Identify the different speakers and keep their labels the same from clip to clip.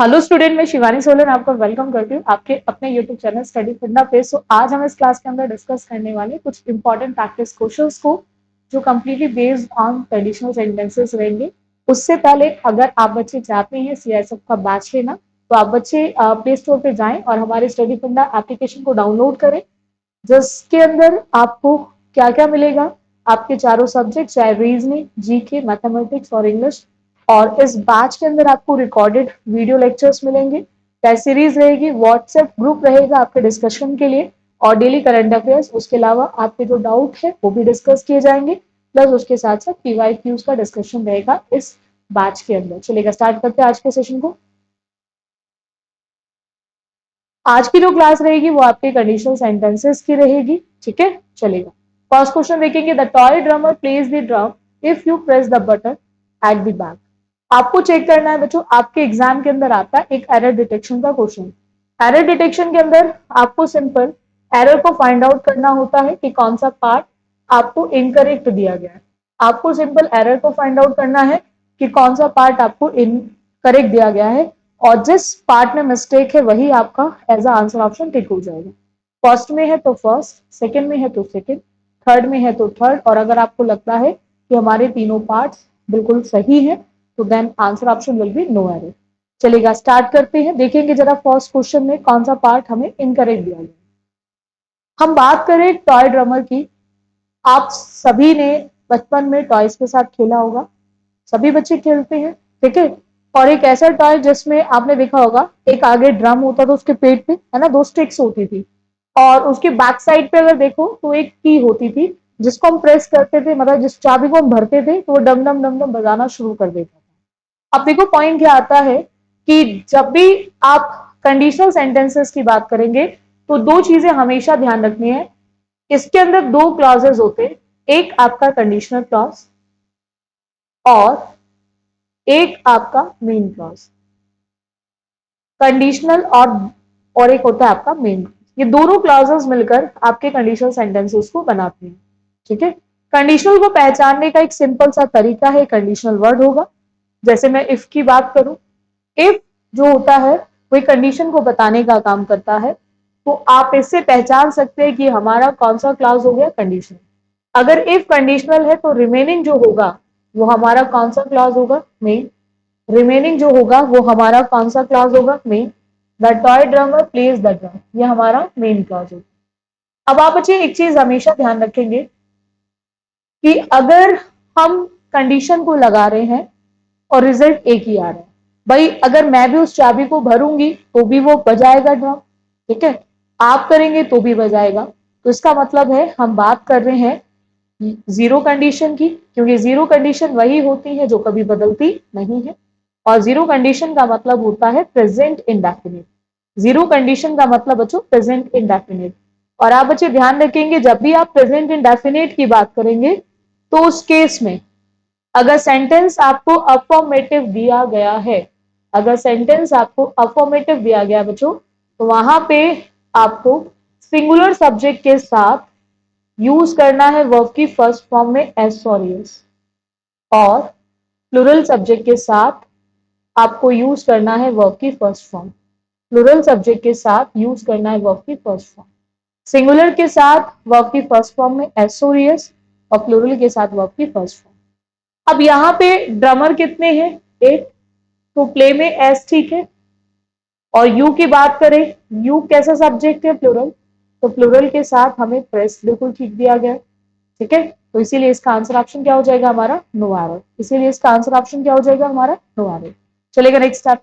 Speaker 1: Hello student, मैं शिवानी सोलन आपका welcome करती हूँ आपके अपने यूट्यूब चैनल स्टडी फंडा पे। सो आज हम इस क्लास के अंदर डिस्कस करने वाले कुछ इंपॉर्टेंट प्रैक्टिस क्वेश्चंस को जो completely based on conditional sentences रहेंगे। उससे पहले अगर आप बच्चे चाहते हैं सीआईएसएफ का बैच लेना तो आप बच्चे प्ले स्टोर पे जाएं और हमारे स्टडी फंडा एप्लीकेशन को डाउनलोड करें, जिसके अंदर आपको क्या क्या मिलेगा। आपके चारों सब्जेक्ट चाहे रीजनिंग, जीके, मैथमेटिक्स और इंग्लिश, और इस बैच के अंदर आपको रिकॉर्डेड वीडियो लेक्चर्स मिलेंगे, टेस्ट सीरीज रहेगी, व्हाट्सएप ग्रुप रहेगा आपके डिस्कशन के लिए, और डेली करंट अफेयर्स। उसके अलावा आपके जो डाउट है वो भी डिस्कस किए जाएंगे, प्लस उसके साथ साथ पीवाईक्यूज का डिस्कशन रहेगा इस बैच के अंदर। चलेगा, स्टार्ट करते हैं आज के सेशन को। आज की जो क्लास रहेगी वो आपके कंडीशनल सेंटेंसेस की रहेगी, ठीक है। चलेगा, फर्स्ट क्वेश्चन देखेंगे। The toy drummer plays the drum if you press the button at the back. आपको चेक करना है बच्चों, आपके एग्जाम के अंदर आता है एक एरर डिटेक्शन का क्वेश्चन। एरर डिटेक्शन के अंदर आपको सिंपल एरर को फाइंड आउट करना होता है कि कौन सा पार्ट आपको इनकरेक्ट दिया गया है। आपको सिंपल एरर को फाइंड आउट करना है कि कौन सा पार्ट आपको इनकरेक्ट दिया गया है, और जिस पार्ट में मिस्टेक है वही आपका as a answer option tick हो जाएगा। फर्स्ट में है तो फर्स्ट, सेकंड में है तो सेकंड, थर्ड में है तो थर्ड, और अगर आपको लगता है कि हमारे तीनों पार्ट्स बिल्कुल सही है तो then answer option will be no error. चलेगा, स्टार्ट करते हैं। देखेंगे जरा फर्स्ट क्वेश्चन में कौन सा पार्ट हमें इनकरेक्ट दिया गया। हम बात करें टॉय ड्रमर की। आप सभी ने बचपन में टॉयज के साथ खेला होगा, सभी बच्चे खेलते हैं, ठीक है। और एक ऐसा टॉय जिसमें आपने देखा होगा एक आगे ड्रम होता था, उसके पेट पे है ना दो स्टिक्स होती थी, और उसकी बैक साइड पे अगर देखो तो एक की होती थी जिसको हम प्रेस करते थे, मतलब जिस चाबी को हम भरते थे तो वो डम डम डम डम बजाना शुरू कर देता था। अब देखो पॉइंट क्या आता है कि जब भी आप कंडीशनल सेंटेंसेस की बात करेंगे तो दो चीजें हमेशा ध्यान रखनी है। इसके अंदर दो क्लॉजेस होते हैं, एक आपका कंडीशनल क्लॉज और एक आपका मेन क्लॉज। कंडीशनल और एक होता है आपका मेन। ये दोनों क्लॉजेस मिलकर आपके कंडीशनल सेंटेंसेस को बनाते हैं, ठीक है। कंडीशनल को पहचानने का एक सिंपल सा तरीका है, कंडीशनल वर्ड होगा। जैसे मैं इफ की बात करूं, इफ जो होता है वो एक कंडीशन को बताने का काम करता है, तो आप इससे पहचान सकते हैं कि हमारा कौन सा क्लॉज हो गया, कंडीशन। अगर इफ कंडीशनल है तो रिमेनिंग जो होगा वो हमारा कौन सा क्लॉज होगा, मेन। रिमेनिंग जो होगा वो हमारा कौन सा क्लॉज होगा, main. The toy drummer plays the drum, ये हमारा मेन क्लॉज होगा। अब आप बच्चे एक चीज हमेशा ध्यान रखेंगे कि अगर हम कंडीशन को लगा रहे हैं और रिजल्ट एक ही आ रहा है, भाई अगर मैं भी उस चाबी को भरूंगी तो भी वो बजाएगा ड्रम, ठीक है। आप करेंगे तो भी बजाएगा, तो इसका मतलब है हम बात कर रहे हैं जीरो कंडीशन की, क्योंकि जीरो कंडीशन वही होती है जो कभी बदलती नहीं है, और जीरो कंडीशन का मतलब होता है प्रेजेंट इंडेफिनिट। जीरो कंडीशन का मतलब बच्चों प्रेजेंट इंडेफिनिट। और आप बच्चे ध्यान रखेंगे जब भी आप प्रेजेंट इंडेफिनिट की बात करेंगे तो उस केस में अगर सेंटेंस आपको अफर्मेटिव दिया गया है, अगर सेंटेंस आपको अफर्मेटिव दिया गया बच्चों, तो वहां पे आपको सिंगुलर सब्जेक्ट के साथ यूज करना है वर्ब की फर्स्ट फॉर्म में एस और यस, और प्लूरल सब्जेक्ट के साथ आपको यूज करना है वर्ब की फर्स्ट फॉर्म। प्लूरल सब्जेक्ट के साथ यूज करना है वर्ब की फर्स्ट फॉर्म। सिंगुलर के साथ वर्ब की फर्स्ट फॉर्म में एस और यस, और प्लूरल के साथ वर्ब की फर्स्ट फॉर्म। अब यहाँ पे ड्रमर कितने हैं, एक, तो प्ले में एस, ठीक है। और यू की बात करें, यू कैसा सब्जेक्ट है, प्लूरल, तो प्लूरल के साथ हमें प्रेस बिल्कुल ठीक दिया गया, ठीक है। तो इसीलिए इसका आंसर ऑप्शन क्या हो जाएगा हमारा, नो एरर। इसीलिए इसका आंसर ऑप्शन क्या हो जाएगा हमारा, नो एरर। चलेगा next step.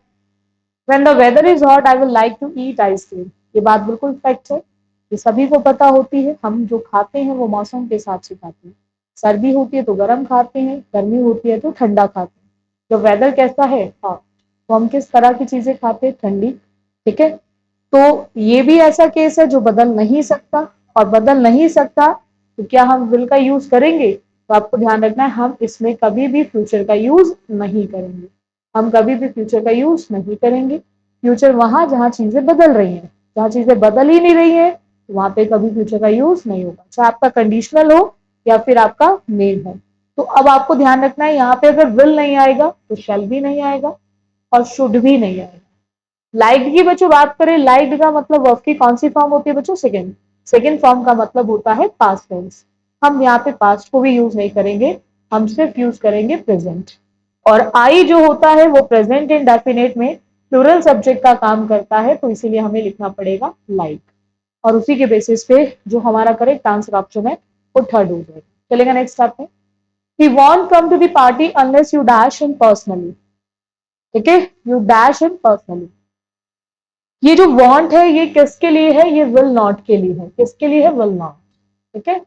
Speaker 1: When the weather is hot I will like to eat ice cream. ये बात बिल्कुल फैक्ट है, ये सभी को पता होती है। हम जो खाते हैं वो मौसम के हिसाब से खाते हैं, सर्दी होती है तो गर्म खाते हैं, गर्मी होती है तो ठंडा खाते हैं। जब वेदर कैसा है हॉट तो हम किस तरह की चीजें खाते हैं, ठंडी, ठीक है। तो ये भी ऐसा केस है जो बदल नहीं सकता, और बदल नहीं सकता तो क्या हम विल का यूज करेंगे, तो आपको ध्यान रखना है हम इसमें कभी भी फ्यूचर का यूज नहीं करेंगे। हम कभी भी फ्यूचर का यूज नहीं करेंगे। फ्यूचर वहां जहां चीजें बदल रही हैं, जहां चीजें बदल ही नहीं रही है वहां पे कभी फ्यूचर का यूज नहीं होगा, चाहे आपका कंडीशनल हो या फिर आपका मेन हो। तो अब आपको ध्यान रखना है यहाँ पे अगर विल नहीं आएगा तो शैल भी नहीं आएगा और शुड भी नहीं आएगा। लाइक्ड की बच्चों बात करें, लाइक्ड का मतलब वर्ब की कौन सी फॉर्म होती है बच्चों? सेकेंड। सेकेंड फॉर्म का मतलब होता है पास्ट टेंस। हम यहाँ पे पास्ट को भी यूज नहीं करेंगे, हम सिर्फ यूज करेंगे प्रेजेंट। और आई जो होता है वो प्रेजेंट इंडेफिनिट में प्लूरल सब्जेक्ट का काम करता है, तो इसीलिए हमें लिखना पड़ेगा लाइक। और उसी के बेसिस पे जो हमारा करेक्ट आंसर ऑप्शन है वो थर्ड हो जाएगा। चलेगा नेक्स्ट आप में, he won't come to the party unless you dash him personally। ठीक है, you dash him personally। ये जो want है ये किसके लिए है? ये will not के लिए है। किसके लिए है? will not। ठीक है,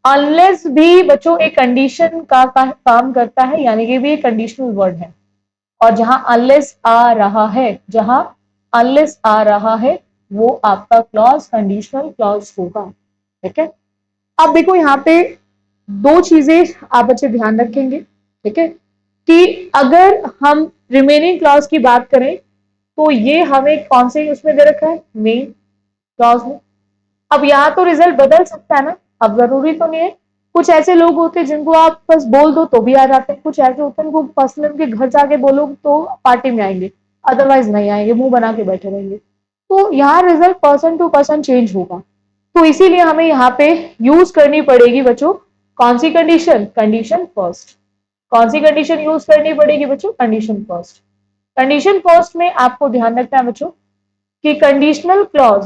Speaker 1: unless भी बच्चों एक कंडीशन का काम करता है, यानी कि भी एक कंडीशनल वर्ड है। और जहां unless आ रहा है, जहां unless आ रहा है वो आपका क्लॉज कंडीशनल क्लॉज होगा। ठीक है, अब देखो यहाँ पे दो चीजें आप बच्चे ध्यान रखेंगे। ठीक है, कि अगर हम रिमेनिंग क्लॉज की बात करें तो ये हमें कौन से उसमें दे रखा है? मेन क्लॉज में। अब यहाँ तो रिजल्ट बदल सकता है ना, अब जरूरी तो नहीं है। कुछ ऐसे लोग होते हैं जिनको आप बस बोल दो तो भी आ जाते हैं, कुछ ऐसे होते हैं उनको पर्सनल उनके घर जाके बोलो तो पार्टी में आएंगे, अदरवाइज नहीं आएंगे, मुंह बना के बैठे रहेंगे। तो यहाँ result person to person change होगा। तो इसीलिए हमें यहाँ पे यूज करनी पड़ेगी बच्चों कौन सी कंडीशन? Condition first. कौन सी कंडीशन यूज करनी पड़ेगी बच्चों? Condition first. कंडीशन फर्स्ट में आपको ध्यान रखना है बच्चों कि कंडीशनल क्लॉज,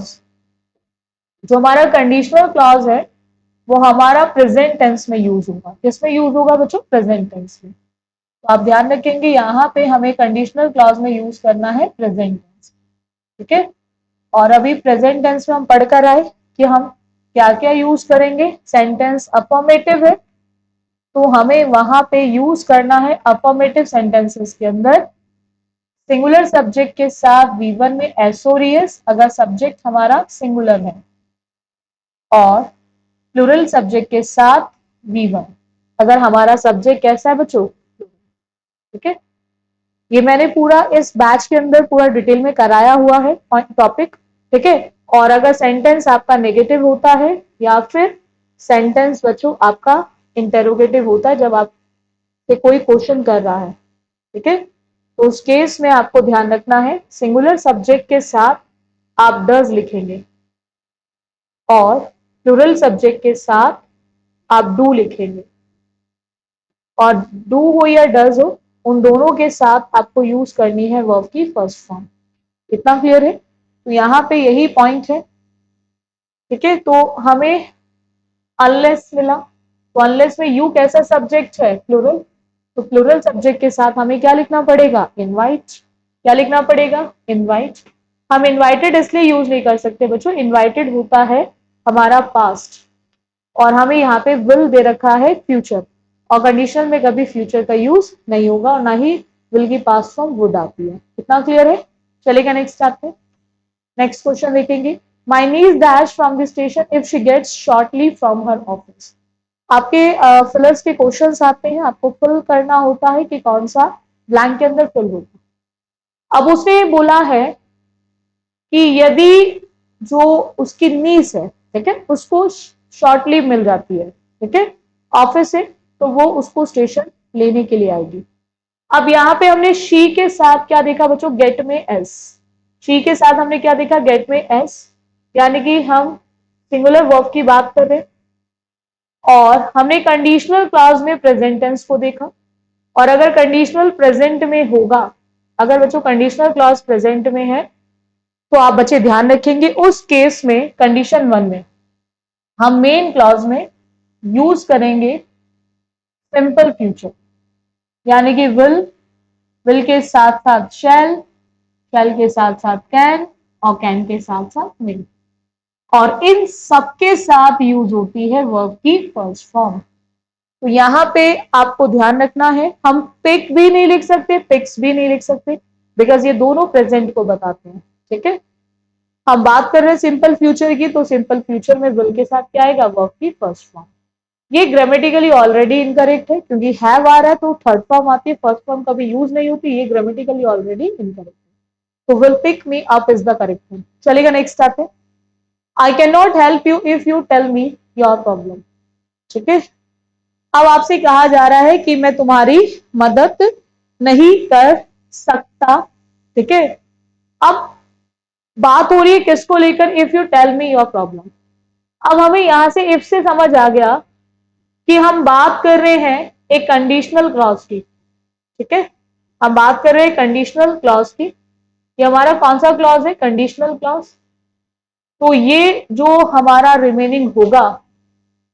Speaker 1: जो हमारा कंडीशनल क्लॉज है वो हमारा प्रेजेंट टेंस में यूज होगा। किसमें यूज होगा बच्चों? प्रेजेंट टेंस में। तो आप ध्यान रखेंगे यहाँ पे हमें कंडीशनल क्लॉज में यूज करना है प्रेजेंट टेंस। ठीक है, और अभी प्रेजेंट टेंस में हम पढ़कर आए कि हम क्या क्या यूज करेंगे। सेंटेंस अफर्मेटिव है तो हमें वहां पे यूज करना है अफर्मेटिव सेंटेंसेस के अंदर सिंगुलर सब्जेक्ट के साथ V1 में एसोरियस अगर सब्जेक्ट हमारा सिंगुलर है, और प्लूरल सब्जेक्ट के साथ V1 अगर हमारा सब्जेक्ट कैसा है बच्चों? ठीक है, ये मैंने पूरा इस बैच के अंदर पूरा डिटेल में कराया हुआ है टॉपिक। ठीक है, और अगर सेंटेंस आपका नेगेटिव होता है या फिर सेंटेंस बच्चों आपका इंटेरोगेटिव होता है जब आपसे कोई क्वेश्चन कर रहा है, ठीक है, तो उस केस में आपको ध्यान रखना है सिंगुलर सब्जेक्ट के साथ आप डज लिखेंगे और प्लूरल सब्जेक्ट के साथ आप डू लिखेंगे। और डू हो या डज हो, उन दोनों के साथ आपको यूज करनी है वर्ब की फर्स्ट फॉर्म। इतना क्लियर है? तो यहाँ पे यही पॉइंट है। ठीक है, तो हमें अनलेस मिला, तो अनलेस में यू कैसा सब्जेक्ट है? प्लूरल। तो प्लूरल सब्जेक्ट के साथ हमें क्या लिखना पड़ेगा? इनवाइट। क्या लिखना पड़ेगा? इनवाइट। हम इनवाइटेड इसलिए यूज नहीं कर सकते बच्चों, इनवाइटेड होता है हमारा पास्ट और हमें यहाँ पे विल दे रखा है फ्यूचर, और कंडीशन में कभी फ्यूचर का यूज नहीं होगा और ना ही विल की पास्ट फॉर्म वुड आती है। कितना क्लियर है? चलेगा नेक्स्ट आते, नेक्स्ट क्वेश्चन देखेंगे। My niece dash from the station if she gets shortly from her office. आपके फिलर्स के क्वेश्चंस आते हैं, आपको फिल करना होता है कि कौन सा ब्लैंक के अंदर फिल होगा। अब उसने बोला है कि यदि जो उसकी नीस है, ठीक है, उसको शॉर्ट लीव मिल जाती है, ठीक है, ऑफिस से, तो वो उसको स्टेशन लेने के लिए आएगी। अब यहाँ पे हमने शी के साथ क्या देखा बच्चों? गेट में एस। शी के साथ हमने क्या देखा? गेट में एस, यानी कि हम सिंगुलर वर्ब की बात कर रहे हैं। और हमने कंडीशनल क्लॉज में प्रेजेंट टेंस को देखा, और अगर कंडीशनल प्रेजेंट में होगा, अगर बच्चों कंडीशनल क्लॉज प्रेजेंट में है तो आप बच्चे ध्यान रखेंगे उस केस में कंडीशन 1 में हम मेन क्लॉज में यूज करेंगे सिंपल फ्यूचर, यानी कि विल के साथ साथ शैल के साथ साथ कैन और कैन के साथ साथ विल, और इन सबके साथ यूज होती है वर्ब की फर्स्ट फॉर्म। तो यहाँ पे आपको ध्यान रखना है, हम पिक भी नहीं लिख सकते, पिक्स भी नहीं लिख सकते, बिकॉज ये दोनों प्रेजेंट को बताते हैं। ठीक है, हम बात कर रहे हैं सिंपल फ्यूचर की, तो सिंपल फ्यूचर में विल के साथ क्या आएगा? वर्ब की फर्स्ट फॉर्म। ये ग्रामेटिकली ऑलरेडी इनकरेक्ट है क्योंकि हैव आ रहा है तो थर्ड फॉर्म आती है, फर्स्ट फॉर्म कभी यूज नहीं होती, ये ग्रामेटिकली ऑलरेडी इनकरेक्ट है। तो will pick me up is the correct one. चलेगा नेक्स्ट आते, I can not help you if you tell me your problem. ठीक है, अब आपसे कहा जा रहा है कि मैं तुम्हारी मदद नहीं कर सकता। ठीक है, अब बात हो रही है किसको लेकर, if you tell me your problem. अब हमें यहां से इफ से समझ आ गया कि हम बात कर रहे हैं एक कंडीशनल क्लॉज की, ठीक है, हम बात कर रहे हैं कंडीशनल क्लॉज की। ये हमारा कौन सा क्लॉज है, कंडीशनल क्लॉज। तो ये जो हमारा रिमेनिंग होगा,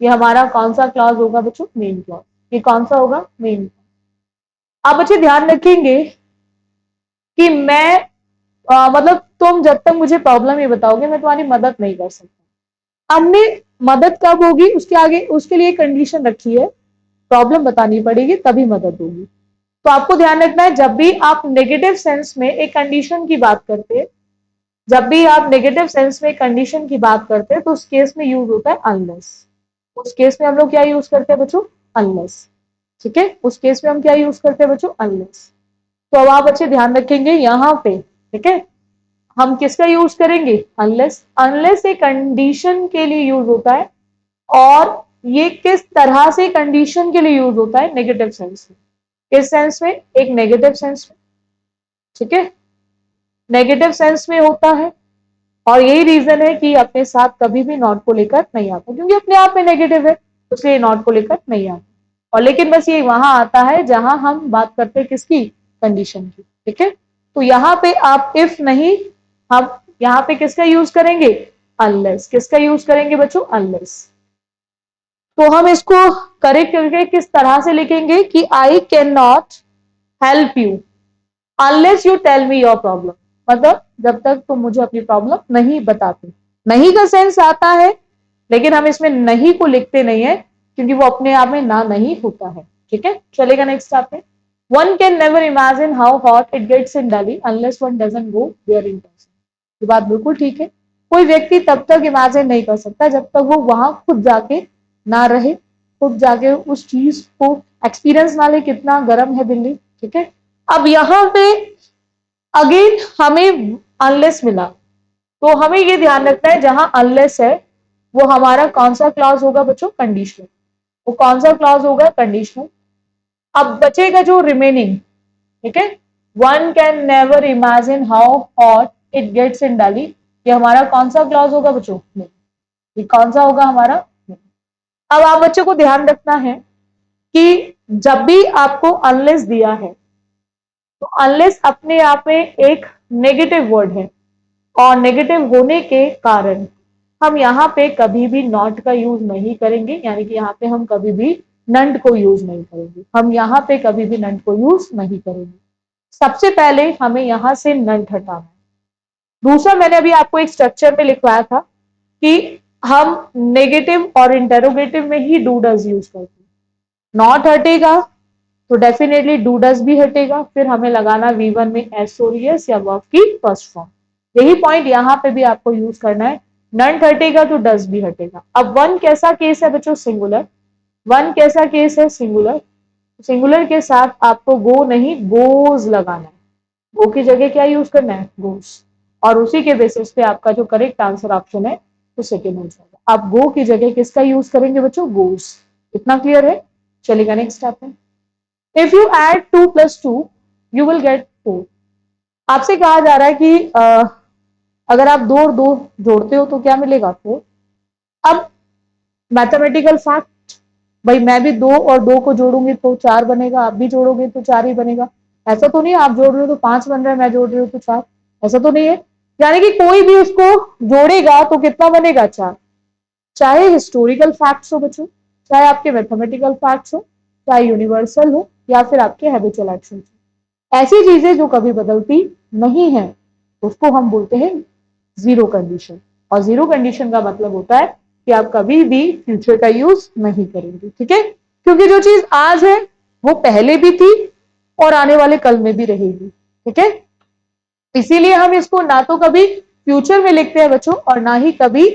Speaker 1: ये हमारा कौन सा क्लॉज होगा बच्चों, मेन क्लॉज। ये कौन सा होगा, मेन। आप बच्चे ध्यान रखेंगे कि मैं मतलब तुम जब तक मुझे प्रॉब्लम ही बताओगे मैं तुम्हारी मदद नहीं कर सकता। हमने मदद कब होगी, उसके आगे उसके लिए कंडीशन रखी है, प्रॉब्लम बतानी पड़ेगी तभी मदद होगी। तो आपको ध्यान रखना है, जब भी आप नेगेटिव सेंस में एक कंडीशन की बात करते हैं, जब भी आप नेगेटिव सेंस में कंडीशन की बात करते हैं, तो उस केस में यूज होता है अनलेस। उस केस में हम लोग क्या यूज करते हैं बच्चों, अनलेस। ठीक है, उस केस में हम क्या यूज करते हैं बच्चों, अनलेस। तो अब आप अच्छे ध्यान रखेंगे यहां पे, ठीक है, हम किसका यूज करेंगे, अनलेस। अनलेस एक कंडीशन के लिए यूज होता है, और ये किस तरह से कंडीशन के लिए यूज होता है, नेगेटिव सेंस में। किस सेंस में, एक नेगेटिव सेंस में, ठीक है, नेगेटिव सेंस में होता है। और यही रीजन है कि अपने साथ कभी भी नॉट को लेकर नहीं आता, क्योंकि अपने आप में नेगेटिव है, इसलिए नॉट को लेकर नहीं आता। और लेकिन बस ये वहां आता है जहां हम बात करते हैं किसकी, कंडीशन की, ठीक है। तो यहाँ पे आप इफ नहीं, हम यहाँ पे किसका यूज करेंगे, अनलेस। किसका यूज करेंगे बच्चों, अनलेस। तो हम इसको करेक्ट करके किस तरह से लिखेंगे कि I can not help you unless you tell me your problem. मतलब जब तक तुम मुझे अपनी प्रॉब्लम नहीं बताते। नहीं का सेंस आता है, लेकिन हम इसमें नहीं को लिखते नहीं है, क्योंकि वो अपने आप में ना नहीं होता है। ठीक है, चलेगा नेक्स्ट आपने। One can never imagine how hot it gets in Delhi unless one doesn't go there in person. ये बात बिल्कुल ठीक है। कोई व्यक्ति तब तक इमेजिन नहीं कर सकता जब तक वो वहां खुद जाके ना रहे, खुद जाके उस चीज को एक्सपीरियंस ना ले कितना गर्म है दिल्ली। ठीक है, अब यहां पे अगेन हमें अनलेस मिला, तो हमें ये ध्यान रखना है जहां अनलेस है वो हमारा कौन सा क्लॉज होगा बच्चों, कंडीशनल। वो कौन सा क्लॉज होगा, कंडीशनल। अब बचेगा जो रिमेनिंग, ठीक है, one can never imagine how hot it gets in Delhi, ये हमारा कौन सा क्लॉज होगा बच्चों, ये कौन सा होगा हमारा। अब आप बच्चों को ध्यान रखना है कि जब भी आपको अनलेस दिया है, तो अनलेस अपने आप में एक नेगेटिव वर्ड है, और नेगेटिव होने के कारण हम यहाँ पे कभी भी नॉट का यूज नहीं करेंगे, यानी कि यहाँ पे हम कभी भी नंट को यूज नहीं करेंगे। हम यहाँ पे कभी भी नंट को यूज नहीं करेंगे। सबसे पहले हमें यहाँ से नंट हटाना है। दूसरा, मैंने अभी आपको एक स्ट्रक्चर में लिखवाया था कि हम नेगेटिव और इंटेरोगेटिव में ही डू डज यूज करते हैं। नॉट हटेगा तो डेफिनेटली डू डज भी हटेगा, फिर हमें लगाना V1 में एस और यस या वर्ब की फर्स्ट फॉर्म। यही पॉइंट यहाँ पे भी आपको यूज करना है। नंट हटेगा तो डज भी हटेगा। अब वन कैसा केस है बच्चों, सिंगुलर। वन कैसा केस है, सिंगुलर। सिंगुलर के साथ आपको गो नहीं गोज लगाना है। गो की जगह क्या यूज करना है, गोज। और उसी के बेसिस पे आपका जो करेक्ट आंसर ऑप्शन है वो सेकेंड हो जाएगा। आप गो की जगह किसका यूज करेंगे बच्चों, गोज। इतना क्लियर है, चलेगा नेक्स्ट आपने। If you add 2 + 2 you will get 4। आपसे कहा जा रहा है कि अगर आप 2 और 2 जोड़ते हो तो क्या मिलेगा, 4। अब मैथमेटिकल फैक्ट, भाई मैं भी 2 और 2 को जोड़ूंगी तो 4 बनेगा, आप भी जोड़ोगे तो 4 ही बनेगा। ऐसा तो नहीं है आप जोड़ रहे हो तो 5 बन रहा है, मैं जोड़ रही हूँ तो 4, ऐसा तो नहीं है। यानी कि कोई भी उसको जोड़ेगा तो कितना बनेगा, 4। चाहे हिस्टोरिकल फैक्ट्स हो बच्चों, चाहे आपके मैथमेटिकल फैक्ट्स हो, चाहे यूनिवर्सल हो, या फिर आपके हैबिचुअल एक्शन, ऐसी चीजें जो कभी बदलती नहीं है उसको हम बोलते हैं जीरो कंडीशन। और जीरो कंडीशन का मतलब होता है कि आप कभी भी फ्यूचर का यूज नहीं करेंगे। ठीक है, क्योंकि जो चीज आज है वो पहले भी थी और आने वाले कल में भी रहेगी। ठीक है, इसीलिए हम इसको ना तो कभी फ्यूचर में लिखते हैं बच्चों और ना ही कभी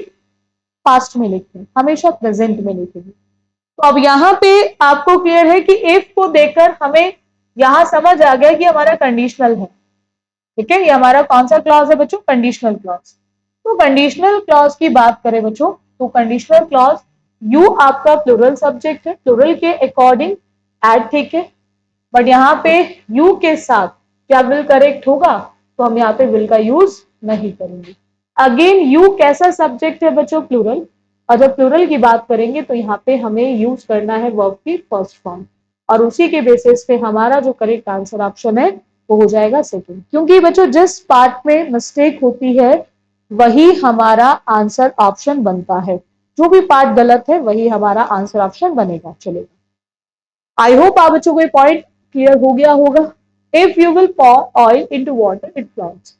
Speaker 1: पास्ट में लिखते हैं, हमेशा प्रेजेंट में लिखेंगे। तो अब यहाँ पे आपको क्लियर है कि इफ को देखकर हमें यहां समझ आ गया कि हमारा कंडीशनल है। ठीक है, ये हमारा कौन सा क्लॉज है बच्चों, कंडीशनल क्लॉज। तो कंडीशनल क्लॉज की बात करें बच्चों, तो कंडीशनल क्लॉज यू आपका प्लूरल सब्जेक्ट है, प्लूरल के अकॉर्डिंग ऐड, ठीक है। बट यहाँ पे यू के साथ क्या विल करेक्ट होगा, तो हम यहाँ पे विल का यूज नहीं करेंगे। अगेन यू कैसा सब्जेक्ट है बच्चों? प्लूरल। और जब प्लूरल की बात करेंगे तो यहाँ पे हमें यूज करना है वर्ब की फर्स्ट फॉर्म, और उसी के बेसिस पे हमारा जो करेक्ट आंसर ऑप्शन है वो हो जाएगा सेकंड। क्योंकि बच्चों जिस पार्ट में मिस्टेक होती है वही हमारा आंसर ऑप्शन बनता है, जो भी पार्ट गलत है वही हमारा आंसर ऑप्शन बनेगा। चलेगा। आई होप आप बच्चों को ये पॉइंट क्लियर हो गया होगा। If you will pour oil into water it floats.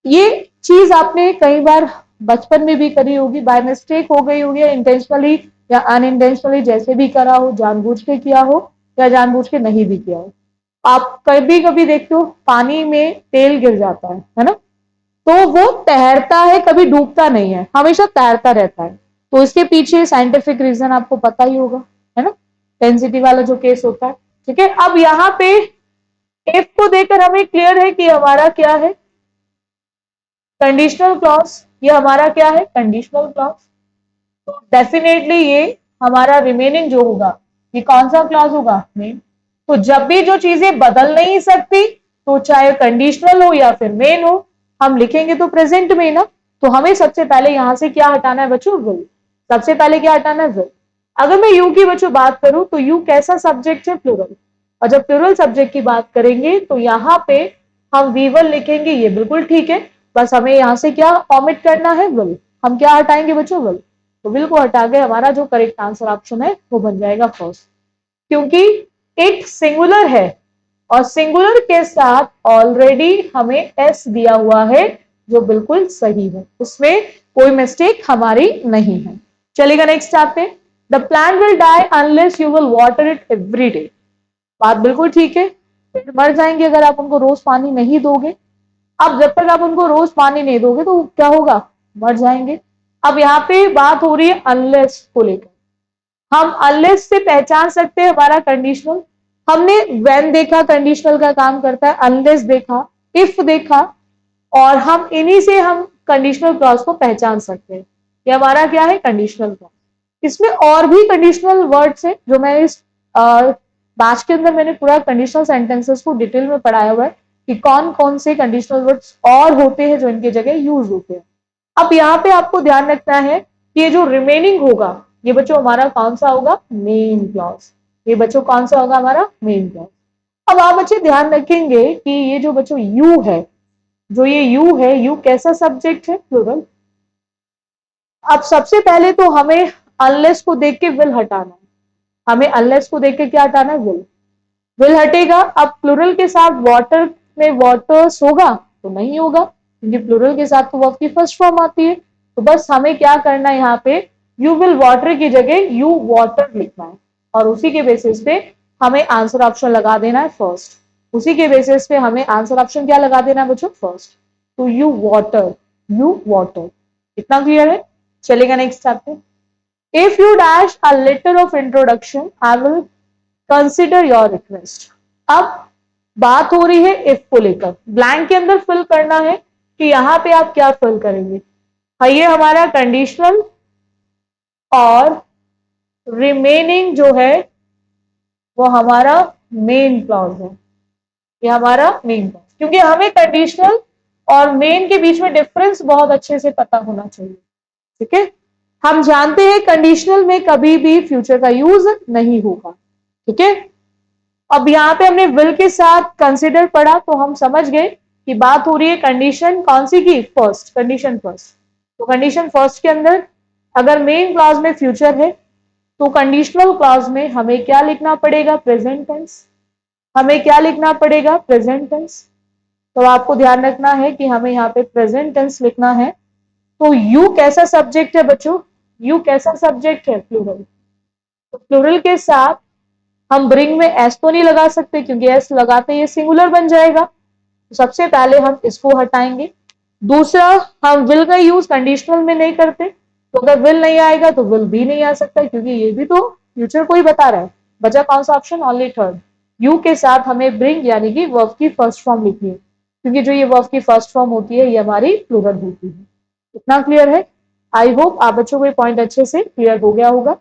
Speaker 1: ये चीज आपने कई बार बचपन में भी करी होगी, बाय मिस्टेक हो गई होगी, इंटेंशनली या अनइंटेंशनली, जैसे भी करा हो, जानबूझ के किया हो या जानबूझ के नहीं भी किया हो। आप कभी कभी देखते हो पानी में तेल गिर जाता है ना, तो वो तैरता है, कभी डूबता नहीं है, हमेशा तैरता रहता है। तो इसके पीछे साइंटिफिक रीजन आपको पता ही होगा, है ना, डेंसिटी वाला जो केस होता है। ठीक है, अब यहाँ पे इफ को देकर हमें क्लियर है कि हमारा क्या है, कंडीशनल क्लॉज। ये हमारा क्या है? Conditional clause. तो डेफिनेटली ये हमारा रिमेनिंग जो होगा ये कौन सा क्लॉज होगा? मेन। तो जब भी जो चीजें बदल नहीं सकती, तो चाहे कंडीशनल हो या फिर मेन हो, हम लिखेंगे तो प्रेजेंट में ना। तो हमें सबसे पहले यहां से क्या हटाना है बच्चों? विल। सबसे पहले क्या हटाना है? विल। अगर मैं यू की बच्चों बात करूं तो यू कैसा सब्जेक्ट है? प्लूरल। और जब प्लूरल सब्जेक्ट की बात करेंगे तो यहाँ पे हम वी विल लिखेंगे, ये बिल्कुल ठीक है। बस हमें यहां से क्या ऑमिट करना है? विल। हम क्या हटाएंगे बच्चों? विल। तो विल को हटा के हमारा जो करेक्ट आंसर ऑप्शन है वो बन जाएगा फर्स्ट, क्योंकि इट सिंगुलर है और सिंगुलर के साथ ऑलरेडी हमें एस दिया हुआ है, जो बिल्कुल सही है, उसमें कोई मिस्टेक हमारी नहीं है। चलेगा नेक्स्ट आते। The plant will die unless you will water it every day. बात बिल्कुल ठीक है, मर जाएंगे अगर आप उनको रोज पानी नहीं दोगे। अब जब तक आप उनको रोज पानी नहीं दोगे तो क्या होगा? मर जाएंगे। अब यहाँ पे बात हो रही है अनलेस को लेकर। हम अनलेस से पहचान सकते हैं हमारा कंडीशनल। हमने व्हेन देखा कंडीशनल का काम करता है, अनलेस देखा, इफ देखा, और हम इन्हीं से हम कंडीशनल क्लॉज को पहचान सकते हैं। ये हमारा क्या है? Conditional clause. इसमें और भी कंडीशनल वर्ड्स है जो मैं इस बैच के अंदर मैंने पूरा कंडीशनल सेंटेंसेस को डिटेल में पढ़ाया हुआ है कि कौन कौन से कंडीशनल वर्ड्स और होते हैं जो इनके जगह यूज होते हैं। अब यहाँ पे आपको ध्यान रखना है कि ये जो रिमेनिंग होगा ये बच्चों हमारा कौन सा होगा? Main clause. ये बच्चों कौन सा होगा? हमारा मेन क्लॉज। अब आप बच्चे ध्यान रखेंगे कि ये जो बच्चों यू है, जो ये यू है, यू कैसा सब्जेक्ट है? प्लूरल। अब सबसे पहले तो हमें अनलेस को देख के विल हटाना है। हमें अनलेस को देख के क्या हटाना है? विल। विल हटेगा। अब प्लूरल के साथ वाटर में वाटर्स होगा तो नहीं होगा, क्योंकि प्लूरल के साथ तो वर्ब की फर्स्ट फॉर्म आती है। तो बस हमें क्या करना है, यहाँ पे यू विल वाटर की जगह यू वाटर लिखना है, और उसी के बेसिस पे हमें आंसर ऑप्शन लगा देना है फर्स्ट। उसी के बेसिस पे हमें आंसर ऑप्शन क्या लगा देना है बच्चों? फर्स्ट। तो यू वाटर, यू वाटर। इतना क्लियर है? चलेगा next chapter. If you dash a letter of introduction I will consider your request. अब बात हो रही है इफ को लेकर। ब्लैंक के अंदर फिल करना है कि यहां पे आप क्या फिल करेंगे। ये हमारा कंडीशनल और रिमेनिंग जो है वो हमारा मेन क्लॉज है। ये हमारा मेन क्लॉज, क्योंकि हमें कंडीशनल और मेन के बीच में डिफरेंस बहुत अच्छे से पता होना चाहिए। ठीक है, हम जानते हैं कंडीशनल में कभी भी फ्यूचर का यूज नहीं होगा। ठीक है, अब यहाँ पे हमने विल के साथ कंसिडर पढ़ा तो हम समझ गए कि बात हो रही है कंडीशन कौन सी की? First, condition first. तो कंडीशन फर्स्ट के अंदर अगर मेन क्लॉज में फ्यूचर है तो कंडीशनल क्लॉज में हमें क्या लिखना पड़ेगा? Present tense. हमें क्या लिखना पड़ेगा? Present tense. तो आपको ध्यान रखना है कि हमें यहाँ पे प्रेजेंट टेंस लिखना है। तो यू कैसा सब्जेक्ट है बच्चों? यू कैसा सब्जेक्ट है? प्लूरल। तो प्लूरल के साथ हम ब्रिंग में एस तो नहीं लगा सकते, क्योंकि एस लगाते ये सिंगुलर बन जाएगा। तो सबसे पहले हम इसको हटाएंगे। दूसरा, हम विल का यूज कंडीशनल में नहीं करते, तो अगर विल नहीं आएगा तो विल भी नहीं आ सकता, क्योंकि ये भी तो फ्यूचर को ही बता रहा है। बचा कौन सा ऑप्शन? Only third. यू के साथ हमें ब्रिंग यानी कि वर्ब की फर्स्ट फॉर्म लिखनी है, क्योंकि जो ये वर्ब की फर्स्ट फॉर्म होती है ये हमारी प्लूरल होती है। इतना क्लियर है? आई होप आप बच्चों को ये पॉइंट अच्छे से क्लियर हो गया होगा।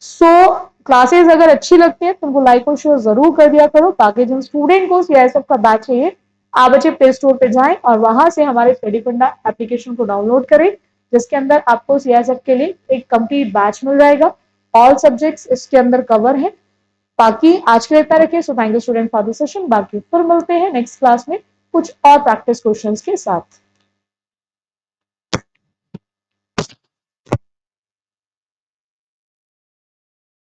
Speaker 1: सो क्लासेस अगर अच्छी लगती है तो उनको लाइक और शेयर जरूर कर दिया करो, ताकि जिन स्टूडेंट को सीआईएसएफ का बैच चाहिए आप बच्चे प्ले स्टोर पे जाएं और वहां से हमारे स्टडी फंडा एप्लीकेशन को डाउनलोड करें, जिसके अंदर आपको सीआईएसएफ के लिए एक कंप्लीट बैच मिल जाएगा। ऑल सब्जेक्ट्स इसके अंदर कवर है। बाकी आज के लिए इतना रखिए। So thank you student for the session. बाकी फिर मिलते हैं नेक्स्ट क्लास में कुछ और प्रैक्टिस क्वेश्चंस के साथ।